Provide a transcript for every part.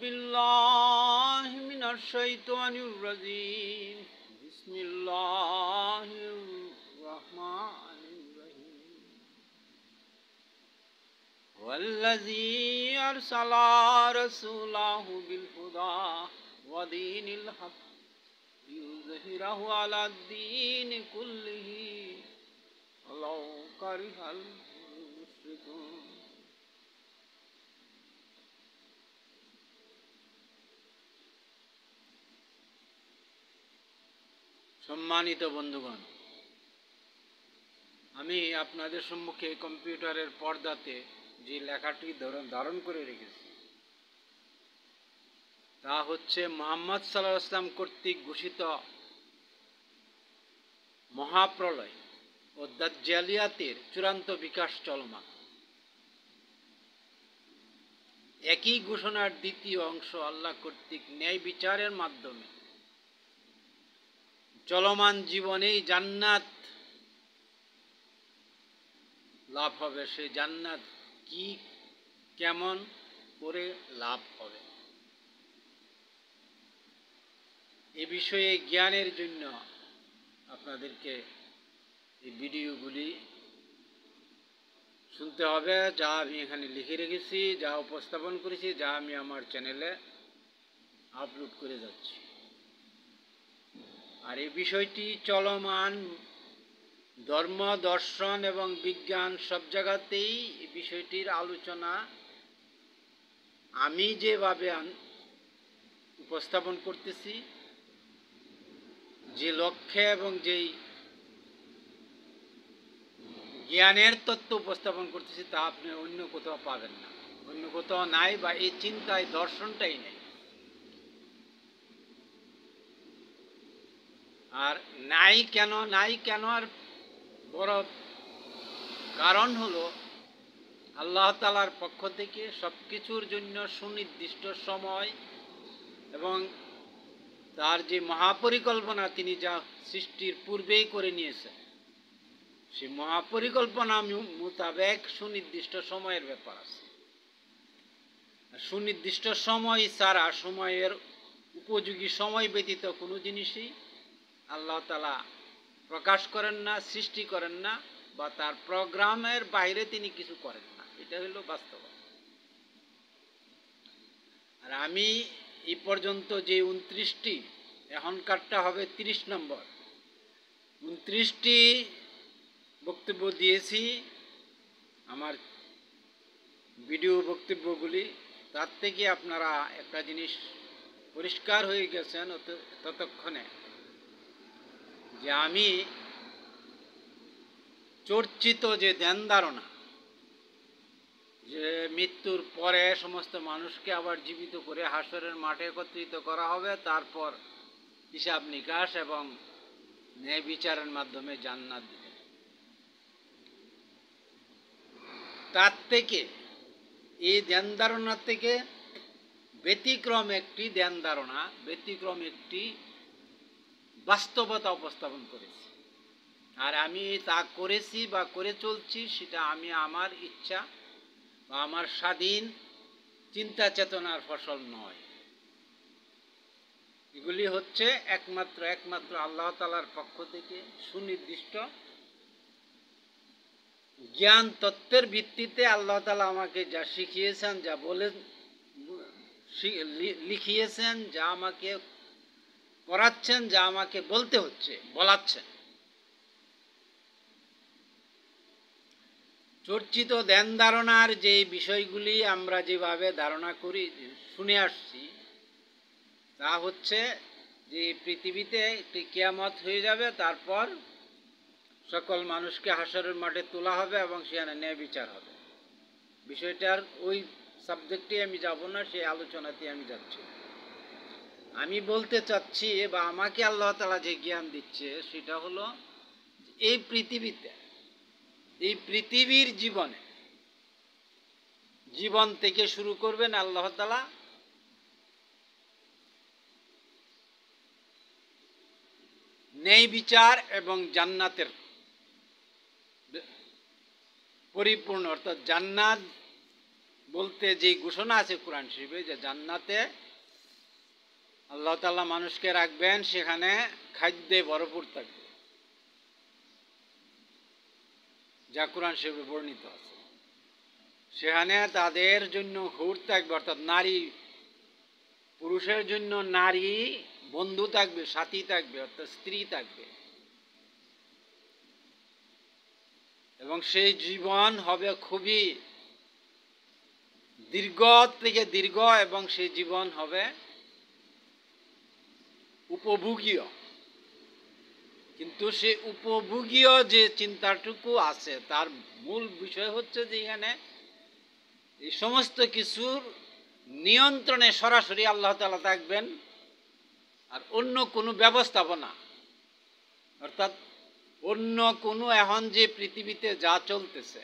بالله من الشيطان الرجيم بسم الله الرحمن الرحيم والذي أرسل رسوله بالهدى ودين الحق ليظهره على الدين كله ولو كره المشركون। সম্মানিত বন্ধুগণ, আমি আপনাদের সম্মুখে কম্পিউটারের পর্দাতে যে লেখাটি ধারণ করে রেখেছি তা হচ্ছে মুহাম্মদ সাল্লাল্লাহু আলাইহি ওয়াসাল্লাম কর্তৃক ঘোষিত মহাপ্রলয় ও দাজ্জালিয়াতের চূড়ান্ত বিকাশ চলমান। একই ঘোষণার দ্বিতীয় অংশ আল্লাহ কর্তৃক ন্যায় বিচারের মাধ্যমে চলমান জীবনেই জান্নাত লাভ হবে। সেই জান্নাত কি, কেমন করে লাভ হবে, এ বিষয়ে জ্ঞানের জন্য আপনাদেরকে এই ভিডিওগুলি শুনতে হবে, যা আমি এখানে লিখে রেখেছি, যা উপস্থাপন করেছি, যা আমি আমার চ্যানেলে আপলোড করে যাচ্ছি। আর এই বিষয়টি চলমান ধর্ম, দর্শন এবং বিজ্ঞান সব জায়গাতেই এই বিষয়টির আলোচনা আমি যেভাবে উপস্থাপন করতেছি, যে লক্ষ্যে এবং যেই জ্ঞানের তত্ত্ব উপস্থাপন করতেছি তা আপনি অন্য কোথাও পাবেন না, অন্য কোথাও নাই, বা এই চিন্তায় দর্শনটাই নেই। আর নাই কেন আর বড় কারণ হলো আল্লাহ তাআলার পক্ষ থেকে সব কিছুর জন্য সুনির্দিষ্ট সময় এবং তার যে মহাপরিকল্পনা তিনি যা সৃষ্টির পূর্বেই করে নিয়েছেন, সেই মহাপরিকল্পনা মোতাবেক সুনির্দিষ্ট সময়ের ব্যাপার আছে। সুনির্দিষ্ট সময় ছাড়া, সময়ের উপযোগী সময় ব্যতীত কোনো জিনিসই আল্লাহ তাআলা প্রকাশ করেন না, সৃষ্টি করেন না, বা তার প্রোগ্রামের বাইরে তিনি কিছু করেন না। এটা হলো বাস্তব। আর আমি এই পর্যন্ত যে 29টি, এখনকারটা হবে 30 নম্বর, 29টি বক্তব্য দিয়েছি আমার ভিডিও বক্তব্যগুলি। তার থেকে আপনারা একটা জিনিস পরিষ্কার হয়ে গেছেন ততক্ষণে, যে আমি চর্চিত যে ধ্যান ধারণা, যে মৃত্যুর পরে সমস্ত মানুষকে আবার জীবিত করে হাসরের মাঠে একত্রিত করা হবে, তারপর হিসাব নিকাশ এবং ন্যায় বিচারের মাধ্যমে জান্নাত দিবে, তার থেকে এই ধ্যান ধারণা থেকে ব্যতিক্রম একটি ধ্যান ধারণা, ব্যতিক্রম একটি বাস্তবতা উপস্থাপন করেছি। আর আমি তা করেছি বা করে চলছি, সেটা আমি আমার ইচ্ছা বা আমার স্বাধীন চিন্তা চেতনার ফসল নয়। এগুলি হচ্ছে একমাত্র আল্লাহ তাআলার পক্ষ থেকে সুনির্দিষ্ট জ্ঞান তত্ত্বের ভিত্তিতে আল্লাহ তাআলা আমাকে যা শিখিয়েছেন, যা বলেন, লিখিয়েছেন, যা আমাকে করাচ্ছেন, যা আমাকে বলতে হচ্ছে, বলাচ্ছেন। চর্চিত ধ্যান ধারণার যে বিষয়গুলি আমরা যেভাবে ধারণা করি, শুনে আসছি, তা হচ্ছে যে পৃথিবীতে একটি কিয়ামত হয়ে যাবে, তারপর সকল মানুষকে হাসরের মাঠে তোলা হবে এবং সেখানে ন্যায় বিচার হবে। বিষয়টার ওই সাবজেক্টে আমি যাব না, সেই আলোচনাতে আমি যাচ্ছি। আমি বলতে চাচ্ছি, বা আমাকে আল্লাহ তাআলা যে জ্ঞান দিচ্ছে, সেটা হলো এই পৃথিবীর জীবন থেকে শুরু করবেন আল্লাহ তাআলা ন্যায় বিচার এবং জান্নাতের পরিপূর্ণ, অর্থাৎ জান্নাত বলতে যে ঘোষণা আছে কোরআন শরীফে যে জান্নাতে আল্লাহ তাআলা মানুষকে রাখবেন, সেখানে খাদ্যে ভরপুর থাকবে, যা কোরআন শরীফে বর্ণিত আছে। সেখানে তাদের জন্য হুর থাকবে, অর্থাৎ নারী, পুরুষের জন্য নারী বন্ধু থাকবে, সাথী থাকবে, অর্থাৎ স্ত্রী থাকবে, এবং সেই জীবন হবে খুবই দীর্ঘ থেকে দীর্ঘ, এবং সেই জীবন হবে উপভোগীয়। কিন্তু সে উপভোগীয় যে চিন্তাটুকু আছে তার মূল বিষয় হচ্ছে যে এখানে এই সমস্ত কিছুর নিয়ন্ত্রণে সরাসরি আল্লাহ তাআলা থাকবেন, আর অন্য কোনো ব্যবস্থাপনা, অর্থাৎ অন্য কোনো এখন যে পৃথিবীতে যা চলতেছে,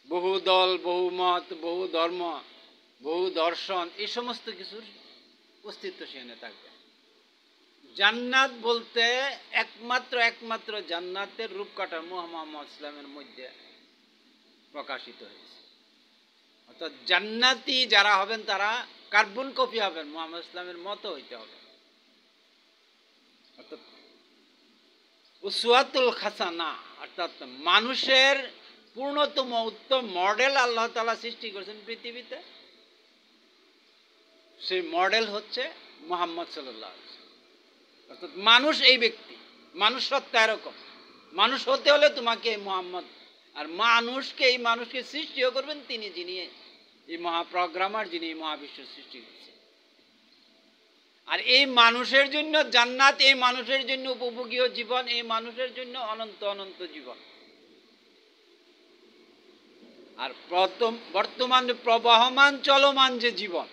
বহু দল, বহু মত, বহু ধর্ম, বহু দর্শন, এই সমস্ত কিছুর অস্তিত্ব সেখানে থাকবে। জান্নাত বলতে একমাত্র জান্নাতের রূপকাঠা মুহাম্মদ ইসলামের মধ্যে প্রকাশিত হয়েছে। অর্থাৎ জান্নাতি যারা হবেন তারা কার্বন কপি হবেন, মুহাম্মদ ইসলামের মতো হইতে হবে। অর্থাৎ উসওয়াতুল হাসানা, অর্থাৎ মানুষের পূর্ণতম উত্তম মডেল আল্লাহ তাআলা সৃষ্টি করেছেন পৃথিবীতে। সেই মডেল হচ্ছে মুহাম্মদ সাল্লাল্লাহু আলাইহি ওয়াসাল্লাম। অর্থাৎ মানুষ এই ব্যক্তি, মানুষ সত্তা এরকম। মানুষ হতে হলে তোমাকে মুহাম্মদ, আর এই মানুষকে সৃষ্টিও করবেন তিনি, যিনি এই মহাপ্রোগ্রামার, যিনি এই মহাবিশ্ব সৃষ্টি করছেন। আর এই মানুষের জন্য জান্নাত, এই মানুষের জন্য উপভোগীয় জীবন, এই মানুষের জন্য অনন্ত অনন্ত জীবন। আর বর্তমান প্রবাহমান চলমান যে জীবন,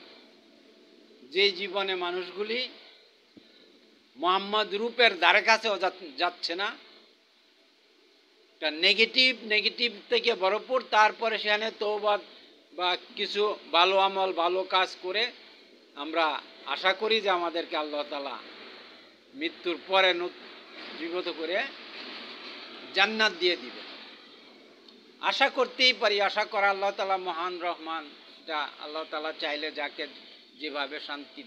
যে জীবনে মানুষগুলি মুহাম্মদ রূপের দ্বারে কাছেও যাচ্ছে না, নেগেটিভ থেকে ভরপুর। তারপরে সেখানে তওবা বা কিছু ভালো আমল, ভালো কাজ করে আমরা আশা করি যে আমাদেরকে আল্লাহ তাআলা মৃত্যুর পরে জীবিত করে জান্নাত দিয়ে দিবে। আশা করতেই পারি, আশা করা আল্লাহ তাআলা মহান রহমান, যা আল্লাহ তাআলা চাইলে যাকে যেভাবে শান্তি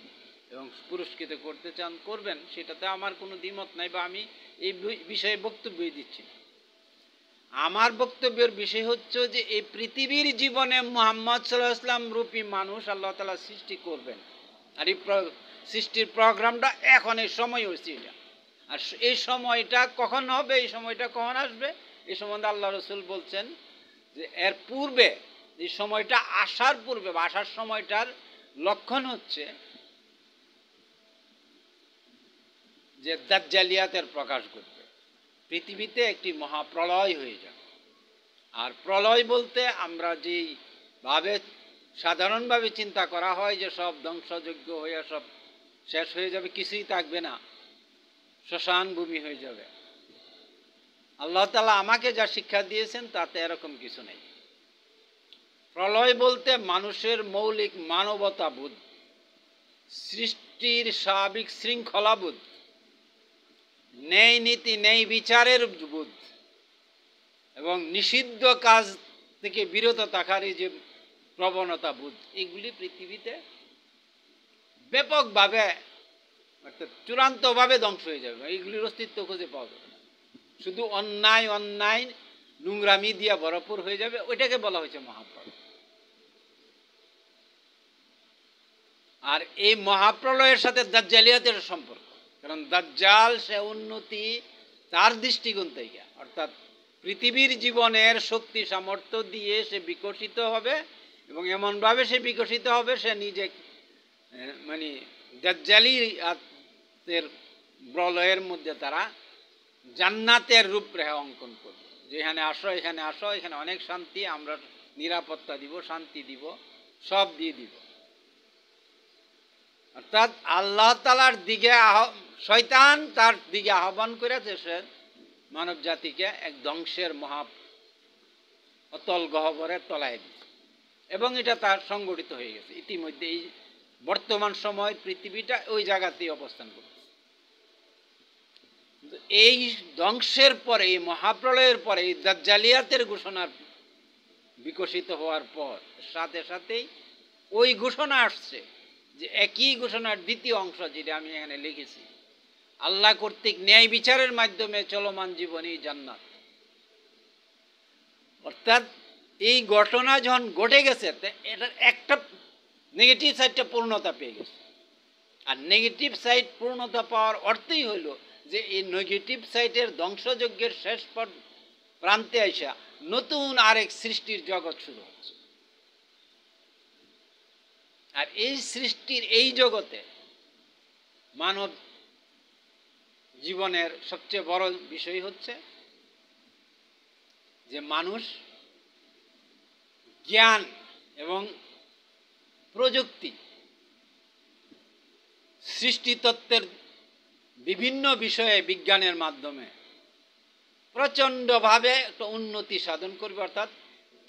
এবং পুরস্কৃত করতে চান করবেন, সেটাতে আমার কোনো দ্বিমত নাই, বা আমি এই বিষয়ে বক্তব্য দিচ্ছি। আমার বক্তব্যের বিষয় হচ্ছে যে এই পৃথিবীর জীবনে মুহাম্মদ সাল্লাল্লাহু আলাইহি ওয়াসাল্লাম রূপী মানুষ আল্লাহ তাআলা সৃষ্টি করবেন, আর এই সৃষ্টির প্রোগ্রামটা এখন এই সময় হচ্ছে এটা। আর এই সময়টা কখন হবে, এই সময়টা কখন আসবে, এই সম্বন্ধে আল্লাহ রাসূল বলছেন যে এর পূর্বে, এই সময়টা আসার পূর্বে বা আসার সময়টার লক্ষণ হচ্ছে যে দাজ্জালিয়াতের প্রকাশ ঘটবে, পৃথিবীতে একটি মহাপ্রলয় হয়ে যাবে। আর প্রলয় বলতে আমরা যেই ভাবে সাধারণভাবে চিন্তা করা হয় যে সব ধ্বংসযোগ্য হয়ে সব শেষ হয়ে যাবে, কিছুই থাকবে না, শ্মশান ভূমি হয়ে যাবে, আল্লাহ তাআলা আমাকে যা শিক্ষা দিয়েছেন তাতে এরকম কিছু নেই। প্রলয় বলতে মানুষের মৌলিক মানবতাবোধ, সৃষ্টির স্বাভাবিক শৃঙ্খলাবোধ, ন্যায় নীতি, ন্যায় বিচারের বোধ, এবং নিষিদ্ধ কাজ থেকে বিরত থাকার এই যে প্রবণতা বোধ, এগুলি পৃথিবীতে ব্যাপকভাবে, অর্থাৎ চূড়ান্তভাবে ধ্বংস হয়ে যাবে। এইগুলির অস্তিত্ব খুঁজে পাওয়া যাবে না, শুধু অন্যায় নোংরামি দিয়া ভরপুর হয়ে যাবে। ওইটাকে বলা হয়েছে মহাপ্রলয়। আর এই মহাপ্রলয়ের সাথে দাজ্জালিয়াতের সম্পর্ক, কারণ দাজ্জাল সে উন্নতি তার দৃষ্টিকোণ থেকে, অর্থাৎ পৃথিবীর জীবনের শক্তি সামর্থ্য দিয়ে সে বিকশিত হবে, এবং এমনভাবে সে বিকশিত হবে সে নিজে মানে দাজ্জালিয়াতের প্রলয়ের মধ্যে তারা জান্নাতের রূপরেখা অঙ্কন করবে, যে এখানে আসো, এখানে আসো, এখানে অনেক শান্তি, আমরা নিরাপত্তা দিব, শান্তি দিব, সব দিয়ে দিব। অর্থাৎ আল্লাহ তাআলার দিকে শয়তান তার দিকে আহ্বান করেছে সে মানব জাতিকে এক ধ্বংসের মহা অতল গহ্বরের তলায় দিচ্ছে, এবং এটা তার সংগঠিত হয়ে গেছে ইতিমধ্যে। এই বর্তমান সময় পৃথিবীটা ওই জায়গাতেই অবস্থান করছে। এই ধ্বংসের পরে, এই মহাপ্রলয়ের পরে, এই দাজ্জালিয়াতের ঘোষণার বিকশিত হওয়ার পর সাথে সাথেই ওই ঘোষণা আসছে যে একই ঘোষণার দ্বিতীয় অংশ যেটা আমি এখানে লিখেছি, আল্লাহ কর্তৃক ন্যায় বিচারের মাধ্যমে চলমান জীবনই জান্নাত। অর্থাৎ এই ঘটনা যখন ঘটে গেছে এটার একটা নেগেটিভ সাইডটা পূর্ণতা পেয়ে গেছে। আর নেগেটিভ সাইড পূর্ণতা পাওয়ার অর্থই হইল যে এই নেগেটিভ সাইডের ধ্বংসযজ্ঞের শেষ প্রান্তে আইসা নতুন আরেক সৃষ্টির জগৎ শুরু হচ্ছে। আর এই সৃষ্টির এই জগতে মানব জীবনের সবচেয়ে বড় বিষয় হচ্ছে যে মানুষ জ্ঞান এবং প্রযুক্তি সৃষ্টিতত্ত্বের বিভিন্ন বিষয়ে বিজ্ঞানের মাধ্যমে প্রচণ্ডভাবে একটা উন্নতি সাধন করবে, অর্থাৎ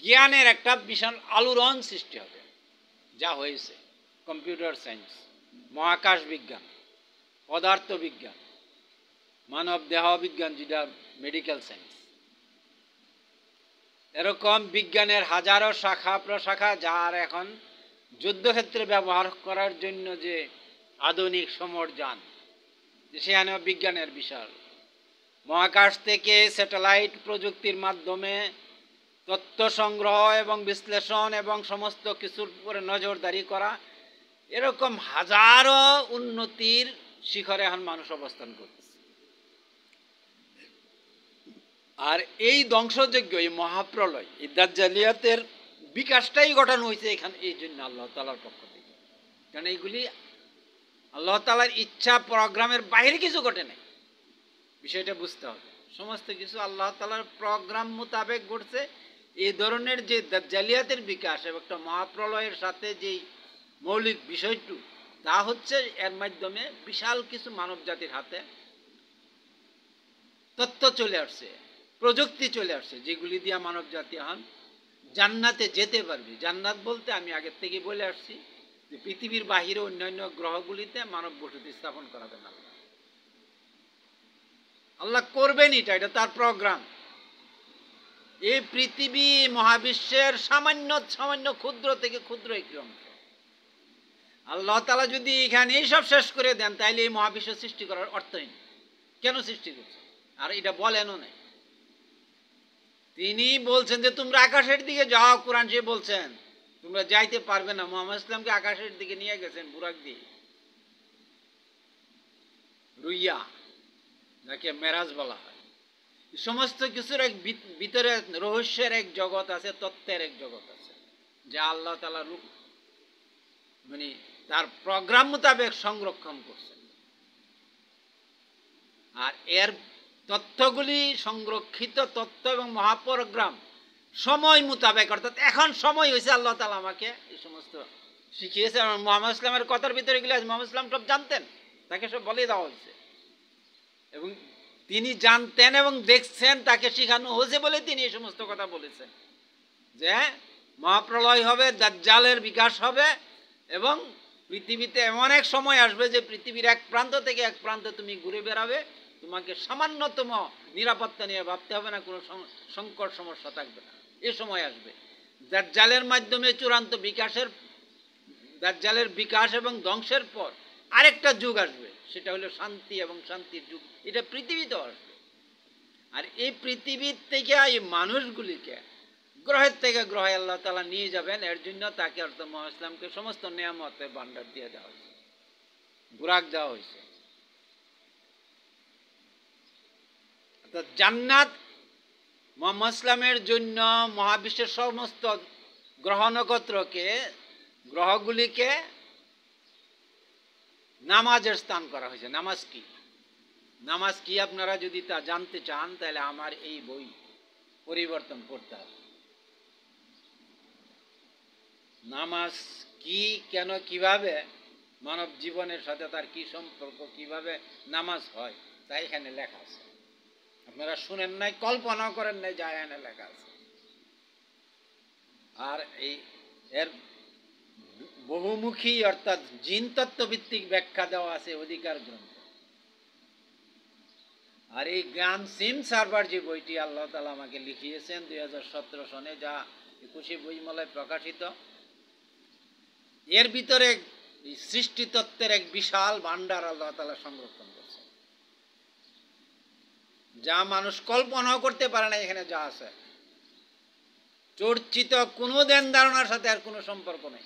জ্ঞানের একটা বিশাল আলোড়ন সৃষ্টি হবে, যা হয়েছে কম্পিউটার সায়েন্স, মহাকাশ বিজ্ঞান, পদার্থ বিজ্ঞান, মানব দেহ বিজ্ঞান যেটা মেডিকেল সায়েন্স, এরকম বিজ্ঞানের হাজারো শাখা প্রশাখা, যার এখন যুদ্ধক্ষেত্রে ব্যবহার করার জন্য যে আধুনিক সমরযান, সেখানেও বিজ্ঞানের বিশাল। মহাকাশ থেকে স্যাটেলাইট প্রযুক্তির মাধ্যমে তথ্য সংগ্রহ এবং বিশ্লেষণ এবং সমস্ত কিছুর উপরে নজরদারি করা, এরকম হাজারো উন্নতির শিখরে এখন মানুষ অবস্থান করতেছে। আর এই ধ্বংসযজ্ঞ, এই মহাপ্রলয়, এই দাজ্জালিয়াতের বিকাশটাই ঘটানো হয়েছে এখানে এই জন্য আল্লাহ তাআলার পক্ষ থেকে। কারণ এইগুলি আল্লাহ তাআলার ইচ্ছা প্রোগ্রামের বাইরে কিছু ঘটে নাই, বিষয়টা বুঝতে হবে। সমস্ত কিছু আল্লাহ তাআলার প্রোগ্রাম মোতাবেক ঘটছে। এই ধরনের যে দাজ্জালিয়াতের বিকাশ এবং একটা মহাপ্রলয়ের সাথে যেই মৌলিক বিষয়টু, তা হচ্ছে এর মাধ্যমে বিশাল কিছু মানব জাতির হাতে তথ্য চলে আসছে, প্রযুক্তি চলে আসছে, যেগুলি দিয়ে মানব জাতি এখন জান্নাতে যেতে পারবে। জান্নাত বলতে আমি আগের থেকে বলে আসছি যে পৃথিবীর বাহিরে অন্যান্য গ্রহগুলিতে মানব বসতি স্থাপন করাবেন আল্লাহ। আল্লাহ করবেন এটা তার প্রোগ্রাম। এই পৃথিবী মহাবিশ্বের সামান্য সামান্য ক্ষুদ্র থেকে ক্ষুদ্র একটি অংশ। আল্লাহ তাআলা যদি এখানে সব শেষ করে দেন, তাইলে এই মহাবিশ্ব সৃষ্টি করার অর্থহীন। কেন সৃষ্টি করছে? আর এটা বলেনও নাই। তিনি বলছেন যে তোমরা আকাশের দিকে যাও, কোরআন সে বলছেন তোমরা যাইতে পারবে না। মুহাম্মদ ইসলামকে আকাশের দিকে নিয়ে গেছেন বুরাক দিয়ে, রুইয়া, যাকে মেরাজ বলা হয়। সমস্ত কিছুর এক ভিতরে রহস্যের এক জগৎ আছে, তত্ত্বের এক জগৎ আছে, যা আল্লাহ তাআলা রূপ মানে তার প্রোগ্রাম মোতাবেক সংরক্ষণ করছেন। আর এর তথ্যগুলি, সংরক্ষিত তথ্য এবং মহাপ্রোগ্রাম সময় মোতাবেক, অর্থাৎ এখন সময় হয়েছে আল্লাহ তাআলা আমাকে এই সমস্ত শিখিয়েছে। মুহাম্মদ ইসলামের কথার ভিতরে গেলে মুহাম্মদ ইসলাম সব জানতেন, তাকে সব বলে দেওয়া হয়েছে এবং তিনি জানতেন এবং দেখছেন, তাকে শিখানো হয়েছে বলে তিনি এই সমস্ত কথা বলেছেন যে মহাপ্রলয় হবে, দাজ্জালের বিকাশ হবে এবং পৃথিবীতে এমন এক সময় আসবে যে পৃথিবীর এক প্রান্ত থেকে এক প্রান্তে তুমি ঘুরে বেড়াবে, তোমাকে সামান্যতম নিরাপত্তা নিয়ে ভাবতে হবে না, কোনো সংকট সমস্যা থাকবে না। এ সময় আসবে দাজ্জালের মাধ্যমে চূড়ান্ত বিকাশের, দাজ্জালের বিকাশ এবং ধ্বংসের পর আরেকটা যুগ আসবে, সেটা হলো শান্তি এবং শান্তির যুগ। এটা পৃথিবীতেও আসবে। আর এই পৃথিবীর থেকে এই মানুষগুলিকে গ্রহের থেকে গ্রহে আল্লাহ তাআলা নিয়ে যাবেন। এর জন্য তাকে অর্থাৎ মুহাম্মদ ইসলামকে সমস্ত নিয়ামতের ভান্ডার দিয়ে দেওয়া হয়েছে, বুরাক দেওয়া হয়েছে। অর্থাৎ জান্নাত মুহাম্মদ ইসলামের জন্য মহাবিশ্বের সমস্ত গ্রহ নক্ষত্রকে, গ্রহগুলিকে নামাজের স্থান করা হয়েছে। নামাজ কি, নামাজ কি আপনারা যদি তা জানতে চান, তাহলে আমার এই বই পরিবর্তন করতে হবে। নামাজ কি, কেন, কিভাবে মানব জীবনের সাথে তার কি সম্পর্ক, কিভাবে নামাজ হয়, তা এখানে লেখা আছে। আপনারা শুনেন নাই, কল্পনাও করেন নাই, যা এখানে লেখা আছে। আর এর বহুমুখী অর্থাৎ জিন তত্ত্বভিত্তিক ব্যাখ্যা দেওয়া আছে অধিকার গ্রন্থ। আর এই জ্ঞান সিম সার্ভার যে বইটি আল্লাহ তাআলা আমাকে লিখিয়েছেন 2017 সনে, যা 21 বইমেলায় প্রকাশিত। এর ভিতরে সৃষ্টি তত্ত্বের এক বিশাল ভান্ডার আল্লাহ তাআলা সংরক্ষণ করছে, যা মানুষ কল্পনাও করতে পারে না। এখানে যা আছে চর্চিত কোনো ধ্যান ধারণার সাথে আর কোনো সম্পর্ক নেই।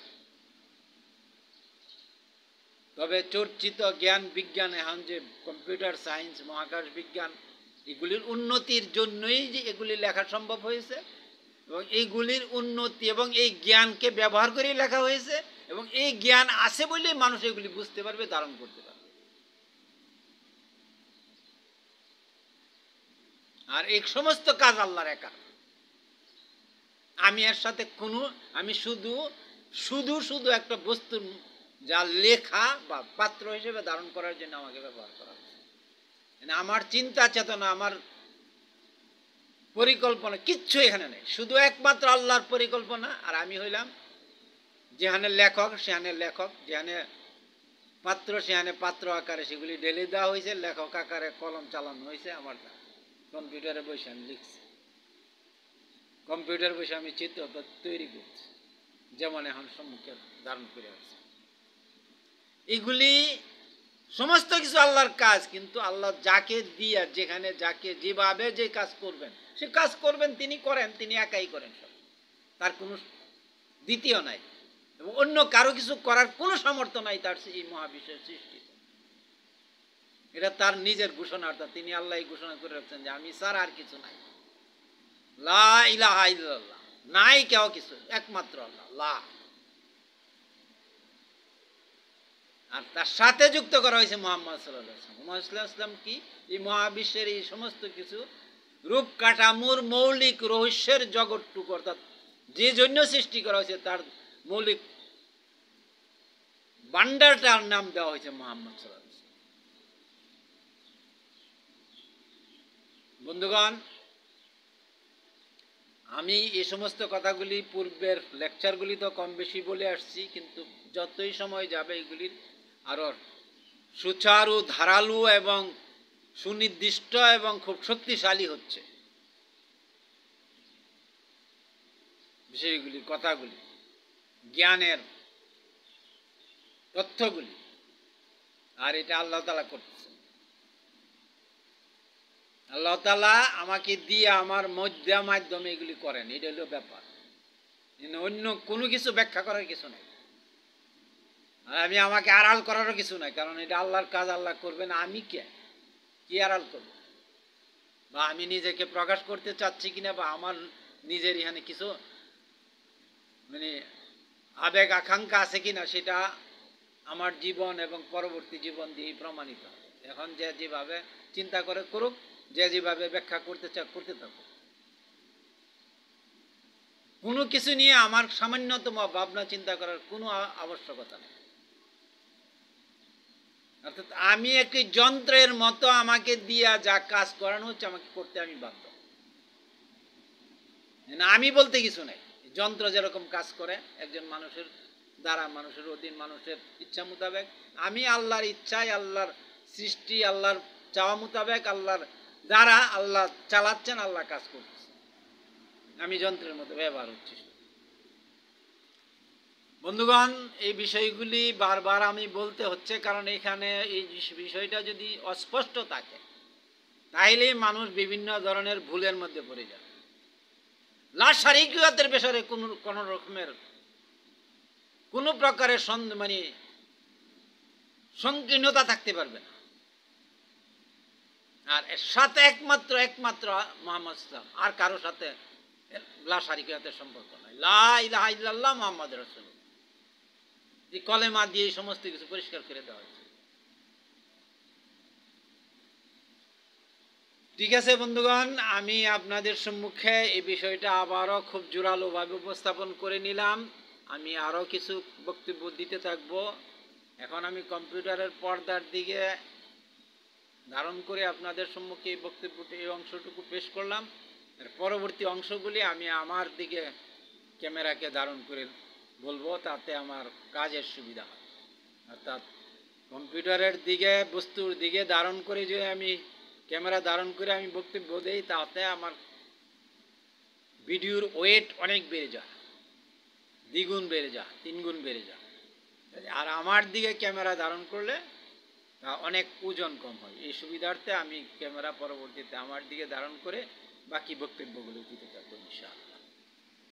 তবে চর্চিত জ্ঞান বিজ্ঞান, এখন যে কম্পিউটার সায়েন্স, মহাকাশ বিজ্ঞান, এগুলির উন্নতির জন্যই যে এগুলি লেখা সম্ভব হয়েছে, এবং এইগুলির উন্নতি এবং এই জ্ঞানকে ব্যবহার করেই লেখা হয়েছে, এবং এই জ্ঞান আছে বলেই মানুষ এগুলি বুঝতে পারবে, ধারণ করতে পারবে। আর এই সমস্ত কাজ আল্লাহর একা। আমি এর সাথে আমি শুধু শুধু শুধু একটা বস্তুর যা লেখা বা পাত্র হিসেবে ধারণ করার জন্য আমাকে ব্যবহার করা হচ্ছে। আমার চিন্তা চেতনা, আমার পরিকল্পনা কিচ্ছু এখানে নেই, শুধু একমাত্র আল্লাহর পরিকল্পনা। আর আমি হইলাম যেখানে লেখক সেখানে লেখক, যেখানে পাত্র সেখানে পাত্র আকারে সেগুলি ঢেলে দেওয়া হয়েছে, লেখক আকারে কলম চালানো হয়েছে। আমার কম্পিউটারে বসে আমি লিখছি, কম্পিউটার বসে আমি চিত্র তৈরি করছি, যেমন এখন সম্মুখে ধারণ করে আসছে। এগুলি সমস্ত কিছু আল্লাহর কাজ, কিন্তু আল্লাহ যাকে দিয়া যেখানে যাকে যেভাবে যে কাজ করবেন সে কাজ করবেন, তিনি করেন, তিনি একাই করেন সব, তার কোনো দ্বিতীয় নাই, এবং অন্য কারো কিছু করার কোনো সামর্থ্য নাই তার এই মহাবিশ্বের সৃষ্টি। এটা তার নিজের ঘোষণা, অর্থাৎ তিনি আল্লাহ ঘোষণা করে রাখছেন যে আমি ছাড়া আর কিছু নাই, লা ইলাহা ইল্লাল্লাহ, নাই কেউ কিছু, একমাত্র আল্লাহ, লা। আর তার সাথে যুক্ত করা হয়েছে মুহাম্মদ সাল্লাল্লাহু আলাইহি ওয়াসাল্লাম। মুহাম্মদ সাল্লাল্লাহু আলাইহি ওয়াসাল্লাম কি এই মহাবিশ্বের এই সমস্ত কিছু রূপ কাঠামোর মৌলিক রহস্যের জগৎটুকু, অর্থাৎ যে জন্য সৃষ্টি করা হয়েছে তার মৌলিক ভান্ডারটার নাম দেওয়া হয়েছে মুহাম্মদ সাল্লাল্লাহু আলাইহি ওয়াসাল্লাম। বন্ধুগণ, আমি এই সমস্ত কথাগুলি পূর্বের লেকচারগুলি তো কম বেশি বলে আসছি, কিন্তু যতই সময় যাবে এগুলির আরও সুচারু, ধারালু এবং সুনির্দিষ্ট এবং খুব শক্তিশালী হচ্ছে বিষয়গুলি, কথাগুলি, জ্ঞানের তথ্যগুলি। আর এটা আল্লাহ তাআলা করতেছে। আল্লাহ তাআলা আমাকে দিয়ে আমার মাধ্যমে এগুলি করেন, এটা হলো ব্যাপার। অন্য কোনো কিছু ব্যাখ্যা করার কিছু নেই, আর আমাকে আড়াল করারও কিছু নাই, কারণ এটা আল্লাহর কাজ, আল্লাহ করবেন। আমি কি আড়াল করব, বা আমি নিজেকে প্রকাশ করতে চাচ্ছি কিনা, বা আমার নিজের এখানে কিছু মানে আবেগ আকাঙ্ক্ষা আছে কিনা, সেটা আমার জীবন এবং পরবর্তী জীবন দিয়েই প্রমাণিত হবে। এখন যে যেভাবে চিন্তা করে করুক, যে যেভাবে ব্যাখ্যা করতে চায় করতে থাকুক, কোনো কিছু নিয়ে আমার সামান্যতম ভাবনা চিন্তা করার কোনো আবশ্যকতা নেই। অর্থাৎ আমি একটি যন্ত্রের মতো, আমাকে দিয়া যা কাজ করানো হচ্ছে আমাকে করতে আমি বাধ্য। আমি বলতে কিছু নেই, যন্ত্র যেরকম কাজ করে একজন মানুষের দ্বারা, মানুষের অধীন, মানুষের ইচ্ছা মোতাবেক, আমি আল্লাহর ইচ্ছায়, আল্লাহর সৃষ্টি, আল্লাহর চাওয়া মোতাবেক, আল্লাহর দ্বারা আল্লাহ চালাচ্ছেন, আল্লাহ কাজ করছে, আমি যন্ত্রের মতো ব্যবহার হচ্ছি। বন্ধুগণ, এই বিষয়গুলি বারবার আমি বলতে হচ্ছে, কারণ এখানে এই বিষয়টা যদি অস্পষ্ট থাকে তাহলে মানুষ বিভিন্ন ধরনের ভুলের মধ্যে পড়ে যাবে। লা শারীকিয়াতের বিষয়ে কোনো রকমের কোনো প্রকারের সংকীর্ণতা থাকতে পারবে না। আর এর সাথে একমাত্র মুহাম্মদ ইসলাম, আর কারোর সাথে লা শারীকিয়াতের সম্পর্ক নাই। লা ইলাহা ইল্লাল্লাহ মুহাম্মাদুর রাসূলুল্লাহ, এই কলেমা দিয়ে সমস্ত কিছু পরিষ্কার করে দেওয়া হয়েছে। ঠিক আছে বন্ধুগণ, আমি আপনাদের সম্মুখে এই বিষয়টা আবারও খুব জোরালোভাবে উপস্থাপন করে নিলাম। আমি আরও কিছু বক্তব্য দিতে থাকব। এখন আমি কম্পিউটারের পর্দার দিকে ধারণ করে আপনাদের সম্মুখে এই বক্তব্যটি, এই অংশটুকু পেশ করলাম। এর পরবর্তী অংশগুলি আমি আমার দিকে ক্যামেরাকে ধারণ করে বলবো, তাতে আমার কাজের সুবিধা হয়। অর্থাৎ কম্পিউটারের দিকে, বস্তুর দিকে ধারণ করে যে আমি ক্যামেরা ধারণ করে আমি বক্তব্য দেই, তাতে আমার ভিডিওর ওয়েট অনেক বেড়ে যায়, দ্বিগুণ বেড়ে যায়, তিনগুণ বেড়ে যায়। আর আমার দিকে ক্যামেরা ধারণ করলে তা অনেক ওজন কম হয়। এই সুবিধার্থে আমি ক্যামেরা পরবর্তীতে আমার দিকে ধারণ করে বাকি বক্তব্যগুলো দিতে থাকবো ইনশাআল্লাহ।